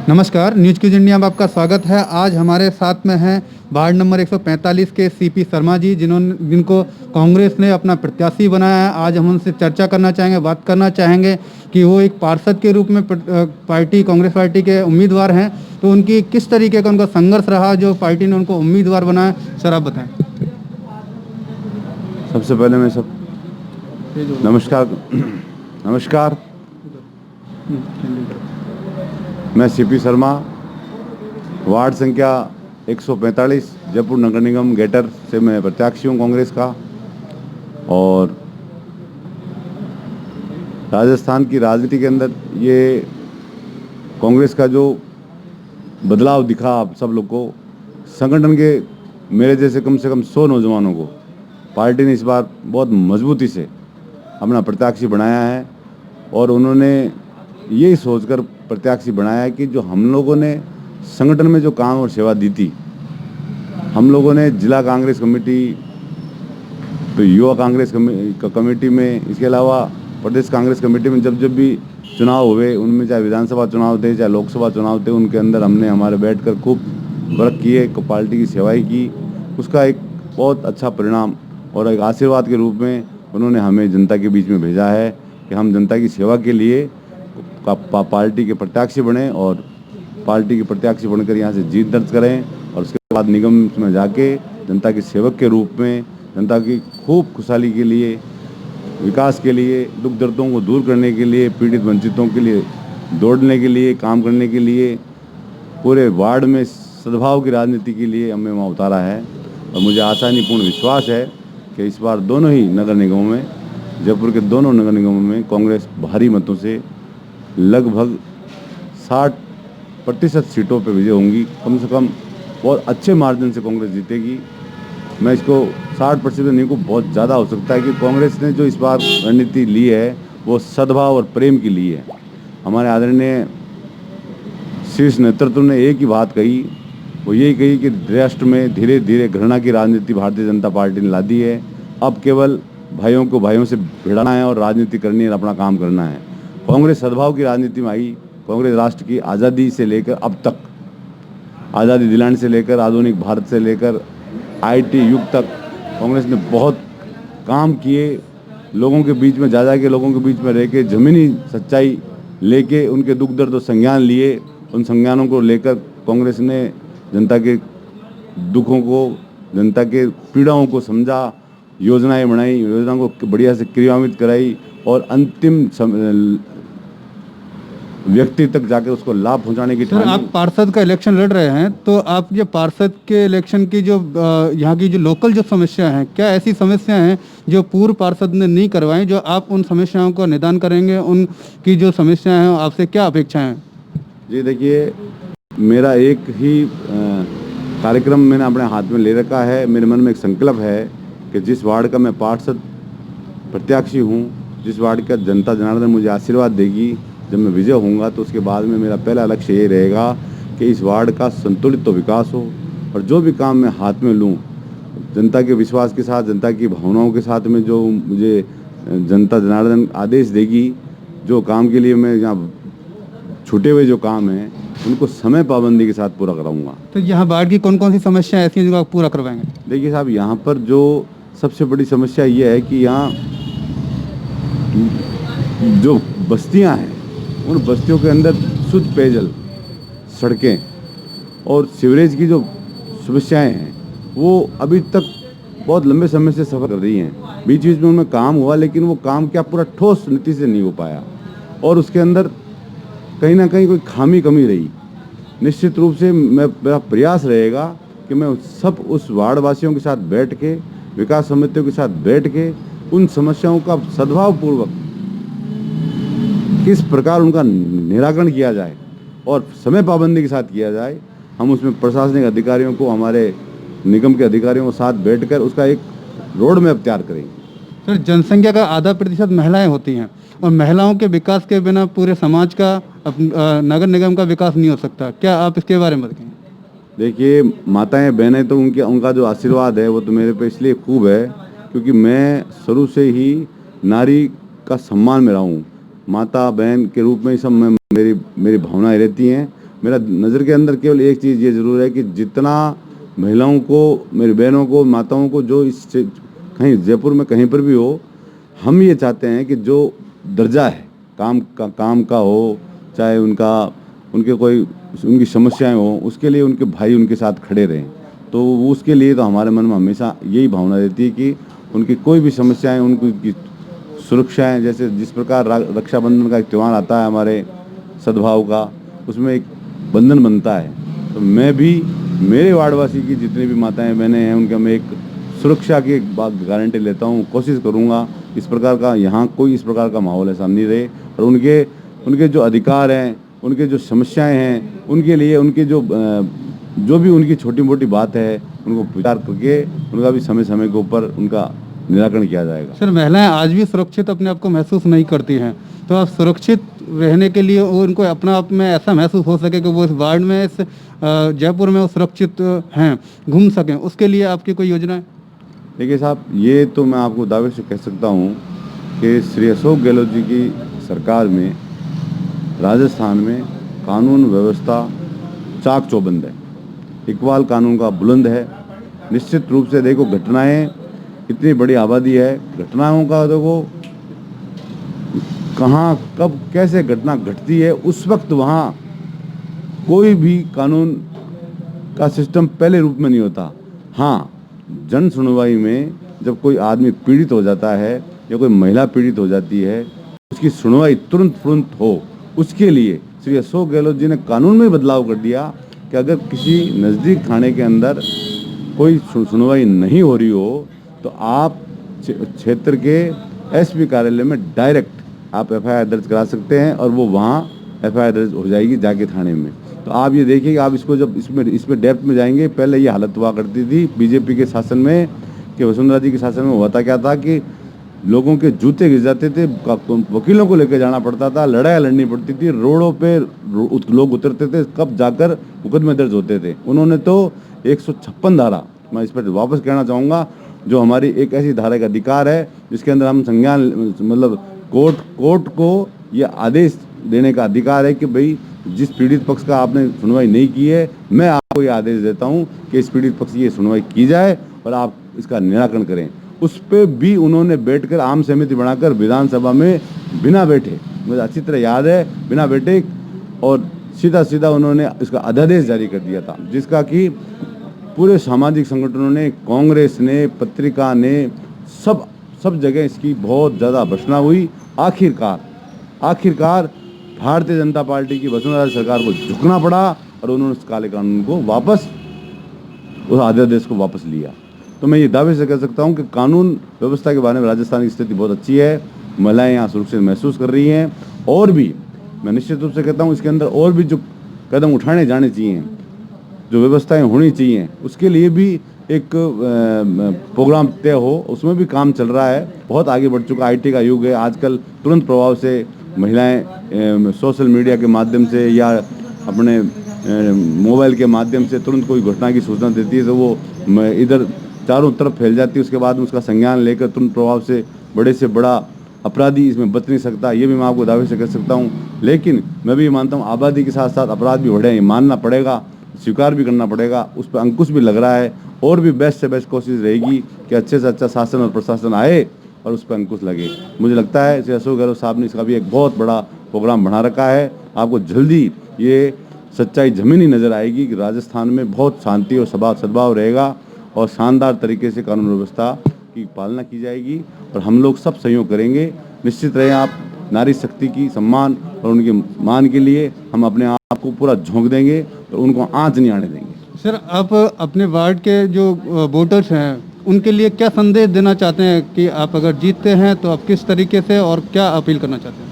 नमस्कार, news cues India में आपका स्वागत है। आज हमारे साथ में हैं वार्ड नंबर 145 के सीपी शर्मा जी, जिनको कांग्रेस ने अपना प्रत्याशी बनाया है। आज हम उनसे चर्चा करना चाहेंगे, बात करना चाहेंगे कि वो एक पार्षद के रूप में कांग्रेस पार्टी के उम्मीदवार हैं, तो उनकी किस तरीके का उनका संघर्ष रहा जो पार्टी ने उनको उम्मीदवार बनाया। सर, आप बताएं। सबसे पहले मैं सब नमस्कार नमस्कार। मैं सीपी शर्मा, वार्ड संख्या 145 जयपुर नगर निगम गेटर से मैं प्रत्याशी हूँ कांग्रेस का। और राजस्थान की राजनीति के अंदर ये कांग्रेस का जो बदलाव दिखा आप सब लोग को, संगठन के मेरे जैसे कम से कम 100 नौजवानों को पार्टी ने इस बार बहुत मजबूती से अपना प्रत्याशी बनाया है। और उन्होंने यही सोचकर प्रत्याशी बनाया है कि जो हम लोगों ने संगठन में जो काम और सेवा दी थी, हम लोगों ने जिला कांग्रेस कमेटी, तो युवा कांग्रेस कमेटी में, इसके अलावा प्रदेश कांग्रेस कमेटी में जब जब भी चुनाव हुए, उनमें चाहे विधानसभा चुनाव थे चाहे लोकसभा चुनाव थे, उनके अंदर हमने हमारे बैठकर खूब वर्क किए, पार्टी की सेवाएं की। उसका एक बहुत अच्छा परिणाम और एक आशीर्वाद के रूप में उन्होंने हमें जनता के बीच में भेजा है कि हम जनता की सेवा के लिए पार्टी के प्रत्याशी बने और पार्टी के प्रत्याशी बनकर यहाँ से जीत दर्ज करें। और उसके बाद निगम में जाके जनता के सेवक के रूप में जनता की खूब खुशहाली के लिए, विकास के लिए, दुख दर्दों को दूर करने के लिए, पीड़ित वंचितों के लिए दौड़ने के लिए, काम करने के लिए, पूरे वार्ड में सद्भाव की राजनीति के लिए हमें वहाँ उतारा है। और मुझे आसानीपूर्ण विश्वास है कि इस बार दोनों ही नगर निगमों में, जयपुर के दोनों नगर निगमों में कांग्रेस भारी मतों से लगभग 60% सीटों पर विजय होंगी। कम से कम बहुत अच्छे मार्जिन से कांग्रेस जीतेगी। मैं इसको 60% नहीं को बहुत ज़्यादा हो सकता है कि कांग्रेस ने जो इस बार रणनीति ली है वो सद्भाव और प्रेम की ली है। हमारे आदरणीय शीर्ष नेतृत्व ने एक ही बात कही, वो यही कही कि राष्ट्र में धीरे धीरे घृणा की राजनीति भारतीय जनता पार्टी ने ला दी है। अब केवल भाइयों को भाइयों से भिड़ाना है और राजनीति करनी है, अपना काम करना है। कांग्रेस सद्भाव की राजनीति में आई। कांग्रेस राष्ट्र की आज़ादी से लेकर अब तक, आज़ादी दिलाने से लेकर आधुनिक भारत से लेकर IT युग तक कांग्रेस ने बहुत काम किए। लोगों के बीच में जा के लोगों के बीच में रह के ज़मीनी सच्चाई लेके उनके दुख दर्द और संज्ञान लिए। उन संज्ञानों को लेकर कांग्रेस ने जनता के दुखों को, जनता के पीड़ाओं को समझा, योजनाएं बनाई, योजनाओं को बढ़िया से क्रियान्वित कराई और अंतिम व्यक्ति तक जाकर उसको लाभ पहुंचाने की। सर, आप पार्षद का इलेक्शन लड़ रहे हैं, तो आप ये पार्षद के इलेक्शन की जो यहाँ की जो लोकल जो समस्या हैं, क्या ऐसी समस्या हैं जो पूर्व पार्षद ने नहीं करवाई, जो आप उन समस्याओं का निदान करेंगे? उनकी जो समस्याएं हैं आपसे क्या अपेक्षाएं हैं? जी देखिए, मेरा एक ही कार्यक्रम मैंने अपने हाथ में ले रखा है। मेरे मन में एक संकल्प है कि जिस वार्ड का मैं पार्षद प्रत्याशी हूँ, जिस वार्ड का जनता जनार्दन मुझे आशीर्वाद देगी, जब मैं विजय होऊंगा, तो उसके बाद में मेरा पहला लक्ष्य ये रहेगा कि इस वार्ड का संतुलित तो विकास हो और जो भी काम मैं हाथ में लूँ, जनता के विश्वास के साथ, जनता की भावनाओं के साथ में, जो मुझे जनता जनार्दन आदेश देगी, जो काम के लिए मैं यहाँ छूटे हुए जो काम हैं उनको समय पाबंदी के साथ पूरा कराऊंगा। तो यहाँ वार्ड की कौन कौन सी समस्याएं ऐसी हैं जो आप पूरा करवाएंगे? देखिए साहब, यहाँ पर जो सबसे बड़ी समस्या ये है कि यहाँ जो बस्तियाँ हैं, उन बस्तियों के अंदर शुद्ध पेयजल, सड़कें और सीवरेज की जो समस्याएं हैं वो अभी तक बहुत लंबे समय से सफ़र कर रही हैं। बीच बीच में उनमें काम हुआ, लेकिन वो काम क्या पूरा ठोस नीति से नहीं हो पाया और उसके अंदर कहीं ना कहीं कोई खामी कमी रही। निश्चित रूप से मेरा प्रयास रहेगा कि मैं सब उस वार्ड वासियों के साथ बैठ के, विकास समितियों के साथ बैठ के उन समस्याओं का सद्भावपूर्वक किस प्रकार उनका निराकरण किया जाए और समय पाबंदी के साथ किया जाए। हम उसमें प्रशासनिक अधिकारियों को, हमारे निगम के अधिकारियों के साथ बैठकर उसका एक रोड मैप तैयार करेंगे। सर, जनसंख्या का आधा प्रतिशत महिलाएं होती हैं और महिलाओं के विकास के बिना पूरे समाज का, नगर निगम का विकास नहीं हो सकता। क्या आप इसके बारे में बताएंगे? देखिए, माताएं बहनें तो उनका जो आशीर्वाद है वो तो मेरे पे इसलिए खूब है क्योंकि मैं शुरू से ही नारी का सम्मान में रहा हूँ। माता बहन के रूप में ही सब मेरी भावनाएं रहती हैं मेरा नज़र के अंदर केवल एक चीज़ ये ज़रूर है कि जितना महिलाओं को, मेरी बहनों को, माताओं को जो कहीं जयपुर में कहीं पर भी हो, हम ये चाहते हैं कि जो दर्जा है काम का हो, चाहे उनके कोई उनकी समस्याएं हो, उसके लिए उनके भाई उनके साथ खड़े रहें। तो उसके लिए तो हमारे मन में हमेशा यही भावना रहती है कि उनकी कोई भी समस्याएं, उनकी सुरक्षाएं, जैसे जिस प्रकार रक्षाबंधन का एक त्यौहार आता है हमारे सद्भाव का, उसमें एक बंधन बनता है। तो मैं भी, मेरे वार्डवासी की जितनी भी माताएं बहनें हैं, उनका मैं एक सुरक्षा की एक बात गारंटी लेता हूँ, कोशिश करूँगा इस प्रकार का यहाँ कोई इस प्रकार का माहौल ऐसा नहीं रहे, और उनके जो अधिकार हैं, उनके जो समस्याएं हैं, उनके लिए उनके जो भी उनकी छोटी मोटी बात है, उनको विचार करके उनका भी समय समय के ऊपर उनका निराकरण किया जाएगा। सर, महिलाएं आज भी सुरक्षित अपने आप को महसूस नहीं करती हैं, तो आप सुरक्षित रहने के लिए वो उनको अपना आप में ऐसा महसूस हो सके कि वो इस वार्ड में, इस जयपुर में वो सुरक्षित हैं, घूम सकें, उसके लिए आपकी कोई योजना है? देखिए साहब, ये तो मैं आपको दावे से कह सकता हूँ कि श्री अशोक गहलोत जी की सरकार में राजस्थान में कानून व्यवस्था चाक चौबंद है, इकबाल कानून का बुलंद है। निश्चित रूप से देखो, घटनाएं, इतनी बड़ी आबादी है, घटनाओं का देखो कहाँ कब कैसे घटना घटती है, उस वक्त वहाँ कोई भी कानून का सिस्टम पहले रूप में नहीं होता। हाँ, जन सुनवाई में जब कोई आदमी पीड़ित हो जाता है या कोई महिला पीड़ित हो जाती है, उसकी सुनवाई तुरंत हो, उसके लिए श्री अशोक गहलोत जी ने कानून में बदलाव कर दिया कि अगर किसी नज़दीक थाने के अंदर कोई सुनवाई नहीं हो रही हो, तो आप क्षेत्र के एसपी कार्यालय में डायरेक्ट आप एफआईआर दर्ज करा सकते हैं, और वो वहाँ एफआईआर दर्ज हो जाएगी जाके थाने में। तो आप ये देखिए कि आप इसको जब इसमें डेप्थ में जाएंगे, पहले ये हालत हुआ करती थी बीजेपी के शासन में कि वसुंधरा जी के शासन में होता क्या था कि लोगों के जूते गिर जाते थे, वकीलों को लेकर जाना पड़ता था, लड़ाई लड़नी पड़ती थी, रोडों पे लोग उतरते थे, कब जाकर मुकदमे दर्ज होते थे। उन्होंने तो 156 धारा, मैं इस पर वापस कहना चाहूँगा, जो हमारी एक ऐसी धारा का अधिकार है जिसके अंदर हम संज्ञान, मतलब कोर्ट को यह आदेश देने का अधिकार है कि भाई जिस पीड़ित पक्ष का आपने सुनवाई नहीं की है, मैं आपको ये आदेश देता हूँ कि इस पीड़ित पक्ष की ये सुनवाई की जाए और आप इसका निराकरण करें। उस पर भी उन्होंने बैठकर आम सहमति बनाकर विधानसभा में बिना बैठे, मुझे अच्छी तरह याद है, बिना बैठे और सीधा उन्होंने इसका अध्यादेश जारी कर दिया था, जिसका कि पूरे सामाजिक संगठनों ने, कांग्रेस ने, पत्रिका ने, सब जगह इसकी बहुत ज़्यादा भर्त्सना हुई। आखिरकार भारतीय जनता पार्टी की वसुंधरा सरकार को झुकना पड़ा और उन्होंने उस काले कानून को वापस, उस अध्यादेश को वापस लिया। तो मैं ये दावे से कह सकता हूँ कि कानून व्यवस्था के बारे में राजस्थान की स्थिति बहुत अच्छी है, महिलाएं यहाँ सुरक्षित महसूस कर रही हैं, और भी मैं निश्चित रूप से कहता हूँ इसके अंदर और भी जो कदम उठाने जाने चाहिए, जो व्यवस्थाएं होनी चाहिए, उसके लिए भी एक प्रोग्राम तय हो, उसमें भी काम चल रहा है। बहुत आगे बढ़ चुका आईटी का युग है आजकल। तुरंत प्रभाव से महिलाएं सोशल मीडिया के माध्यम से या अपने मोबाइल के माध्यम से तुरंत कोई घटना की सूचना देती है, तो वो इधर चारों तरफ फैल जाती है। उसके बाद उसका संज्ञान लेकर तुरंत प्रभाव से बड़े से बड़ा अपराधी इसमें बच नहीं सकता, ये भी मैं आपको दावे से कह सकता हूँ। लेकिन मैं भी मानता हूँ आबादी के साथ साथ अपराध भी बढ़े हैं, मानना पड़ेगा, स्वीकार भी करना पड़ेगा, उस पर अंकुश भी लग रहा है, और भी बेस्ट से बेस्ट कोशिश रहेगी कि अच्छे से अच्छा शासन और प्रशासन आए और उस पर अंकुश लगे। मुझे लगता है श्री अशोक गहलोत साहब ने इसका भी एक बहुत बड़ा प्रोग्राम बना रखा है। आपको जल्दी ये सच्चाई ज़मीनी नज़र आएगी कि राजस्थान में बहुत शांति और सद्भाव रहेगा और शानदार तरीके से कानून व्यवस्था की पालना की जाएगी, और हम लोग सब सहयोग करेंगे। निश्चित रहे आप, नारी शक्ति की सम्मान और उनके मान के लिए हम अपने आप को पूरा झोंक देंगे और उनको आँच नहीं आने देंगे। सर, आप अपने वार्ड के जो वोटर्स हैं उनके लिए क्या संदेश देना चाहते हैं कि आप अगर जीतते हैं तो आप किस तरीके से और क्या अपील करना चाहते हैं?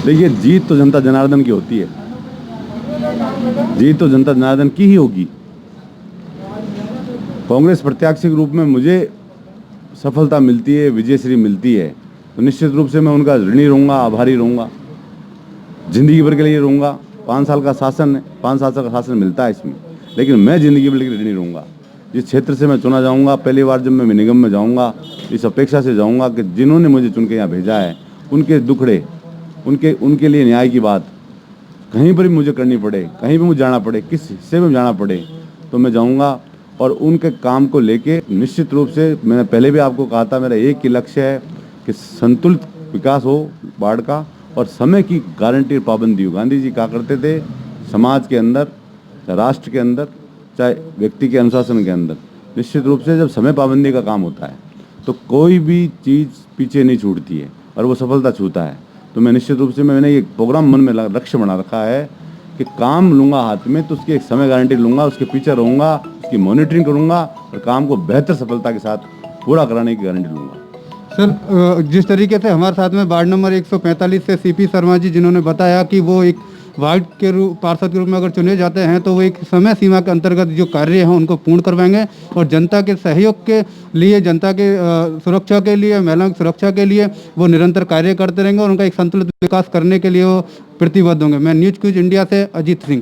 देखिए, जीत तो जनता जनार्दन की होती है, जीत तो जनता जनार्दन की ही होगी। कांग्रेस प्रत्याशी के रूप में मुझे सफलता मिलती है, विजयश्री मिलती है, तो निश्चित रूप से मैं उनका ऋणी रहूँगा, आभारी रहूँगा, ज़िंदगी भर के लिए रहूँगा। 5 साल का शासन है, 5 साल का शासन मिलता है इसमें, लेकिन मैं ज़िंदगी भर के लिए ऋणी रहूँगा। जिस क्षेत्र से मैं चुना जाऊँगा, पहली बार जब मैं निगम में जाऊँगा, इस अपेक्षा से जाऊँगा कि जिन्होंने मुझे चुन के यहाँ भेजा है, उनके दुखड़े, उनके लिए न्याय की बात कहीं पर भी मुझे करनी पड़े, कहीं भी मुझे जाना पड़े, किस हिस्से में जाना पड़े तो मैं जाऊंगा। और उनके काम को लेके निश्चित रूप से मैंने पहले भी आपको कहा था, मेरा एक ही लक्ष्य है कि संतुलित विकास हो बाढ़ का और समय की गारंटी और पाबंदी हो। गांधी जी कहा करते थे, समाज के अंदर, चाहे राष्ट्र के अंदर, चाहे व्यक्ति के अनुशासन के अंदर, निश्चित रूप से जब समय पाबंदी का काम होता है तो कोई भी चीज़ पीछे नहीं छूटती है और वो सफलता छूता है। तो मैं निश्चित रूप से मैंने एक प्रोग्राम मन में लक्ष्य बना रखा है कि काम लूँगा हाथ में तो उसकी एक समय गारंटी लूँगा, उसके पीछे रहूँगा, उसकी मॉनिटरिंग करूँगा और काम को बेहतर सफलता के साथ पूरा कराने की गारंटी लूँगा। सर, जिस तरीके से हमारे साथ में वार्ड नंबर 145 से सीपी शर्मा जी, जिन्होंने बताया कि वो एक वार्ड के पार्षद के रूप में अगर चुने जाते हैं तो वो एक समय सीमा के अंतर्गत जो कार्य हैं उनको पूर्ण करवाएंगे और जनता के सहयोग के लिए, जनता के सुरक्षा के लिए, महिलाओं की सुरक्षा के लिए वो निरंतर कार्य करते रहेंगे और उनका एक संतुलित विकास करने के लिए वो प्रतिबद्ध होंगे। मैं न्यूज़ क्विज इंडिया से अजीत सिंह।